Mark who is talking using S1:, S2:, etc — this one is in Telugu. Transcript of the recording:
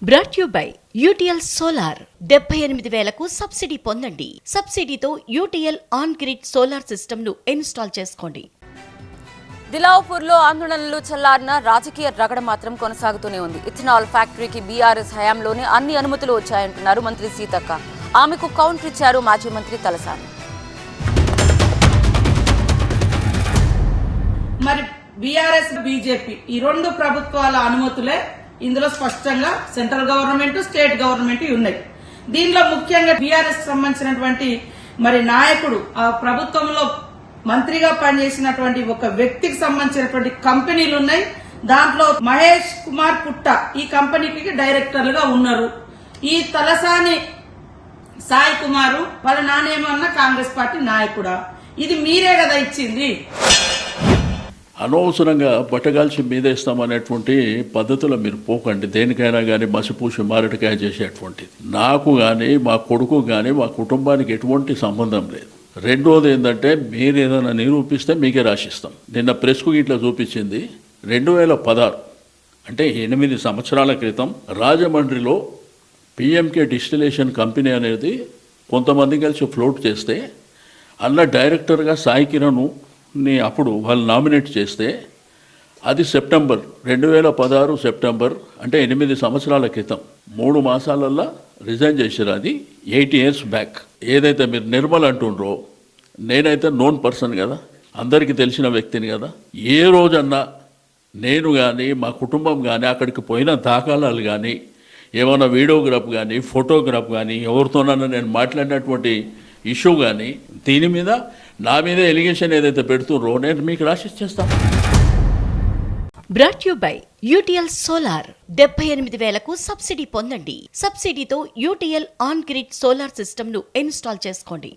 S1: Brought you by UTL solar 78,000కు సబ్సిడీ పొందండి. సబ్సిడీతో UTL on grid solar system ను ఇన్స్టాల్ చేసుకోండి.
S2: దిలావ్పూర్లో ఆందోళనలు చల్లారిన రాజకీయ రగడ మాత్రం కొనసాగుతూనే ఉంది. ఇథనాల్ ఫ్యాక్టరీకి బీఆర్ఎస్ హయాంలోనే అన్ని అనుమతులు వచ్చాయంటున్నారు మంత్రి సీతక్క. ఆమెకు కౌంటర్ ఇచ్చారు మాజీ మంత్రి తలసాని.
S3: మరి బీఆర్ఎస్ బీజేపీ ఈ రెండు ప్రభుత్వాల అనుమతులే ఇందులో స్పష్టంగా సెంట్రల్ గవర్నమెంట్ స్టేట్ గవర్నమెంట్ ఉన్నాయి. దీనిలో ముఖ్యంగా బీఆర్ఎస్ సంబంధించినటువంటి మరి నాయకుడు ఆ ప్రభుత్వంలో మంత్రిగా పనిచేసినటువంటి ఒక వ్యక్తికి సంబంధించినటువంటి కంపెనీలు ఉన్నాయి. దాంట్లో మహేష్ కుమార్ పుట్ట ఈ కంపెనీకి డైరెక్టర్లుగా ఉన్నారు. ఈ తలసాని సాయి కుమారు వాళ్ళ నానేమన్నా కాంగ్రెస్ పార్టీ నాయకుడా? ఇది మీరే కదా ఇచ్చింది.
S4: అనవసరంగా బట్టగాల్చి మీదేస్తామనేటువంటి పద్ధతిలో మీరు పోకండి. దేనికైనా కానీ మసిపూసి మారటికాయ చేసేటువంటిది నాకు కానీ మా కొడుకు కానీ మా కుటుంబానికి ఎటువంటి సంబంధం లేదు. రెండోది ఏంటంటే మీరు ఏదైనా నిరూపిస్తే మీకే రాసిస్తాం. నిన్న ప్రెస్కు ఇట్లా చూపించింది 2016 అంటే 8 సంవత్సరాల క్రితం రాజమండ్రిలో పిఎంకే డిస్టిలేషన్ కంపెనీ అనేది కొంతమంది కలిసి ఫ్లోట్ చేస్తే అన్న డైరెక్టర్గా సాయి కిరణ్ని అప్పుడు వాళ్ళు నామినేట్ చేస్తే అది సెప్టెంబర్ 2016 సెప్టెంబర్ అంటే 8 సంవత్సరాల క్రితం 3 మాసాలల్లో రిజైన్ చేశారు. అది 8 years బ్యాక్. ఏదైతే మీరు నిర్మల్ అంటుండ్రో నేనైతే నోన్ పర్సన్ కదా, అందరికీ తెలిసిన వ్యక్తిని కదా. ఏ రోజన్నా నేను కానీ మా కుటుంబం కానీ అక్కడికి పోయిన దాఖలాలు కానీ ఏమైనా వీడియోగ్రాఫ్ కానీ ఫోటోగ్రాఫ్ కానీ ఎవరితోనన్నా నేను మాట్లాడినటువంటి ఇష్యూ కానీ దీని మీద నా మీద ఎలిగేషన్ ఏదైతే పెడుతుండ్రో నేను మీకు రాసిచ్చేస్తాను.
S1: Brought you by UTL solar 78,000కు సబ్సిడీ పొందండి. సబ్సిడీతో UTL on grid solar system ను ఇన్స్టాల్ చేసుకోండి.